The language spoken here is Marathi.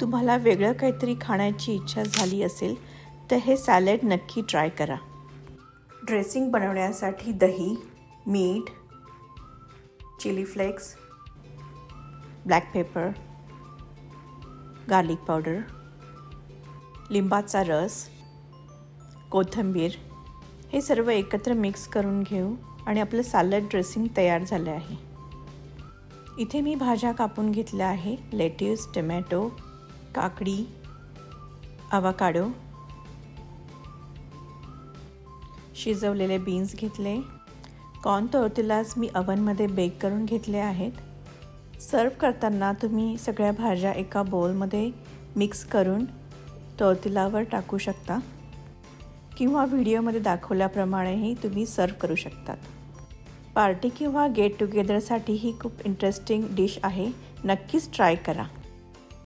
तुम्हाला वेगळं काहीतरी खाण्याची इच्छा झाली असेल तर हे सॅलड नक्की ट्राय करा। ड्रेसिंग बनवण्यासाठी दही, मीठ, chilli flakes, black pepper, garlic powder, लिंबाचा रस, कोथिंबीर हे सर्व एकत्र मिक्स करून घेऊ आणि आपलं सॅलड ड्रेसिंग तयार झालं आहे। इथे मी भाज्या कापून घेतल्या आहे। लेट्यूस, टोमॅटो, काकडी, अवाकाडो, शिजवलेले बीन्स घेतले। कॉर्न टॉर्टिलाज मी ओव्हनमध्ये बेक करून घेतले आहेत। सर्व करताना तुम्ही सगळ्या भाज्या एका बाउलमध्ये मिक्स करून टॉर्टिलावर टाकू शकता किंवा व्हिडिओमध्ये दाखवल्याप्रमाणेही तुम्ही सर्व करू शकतात। पार्टी किंवा गेट टुगेदरसाठी ही खूप इंटरेस्टिंग डिश आहे, नक्कीच ट्राय करा।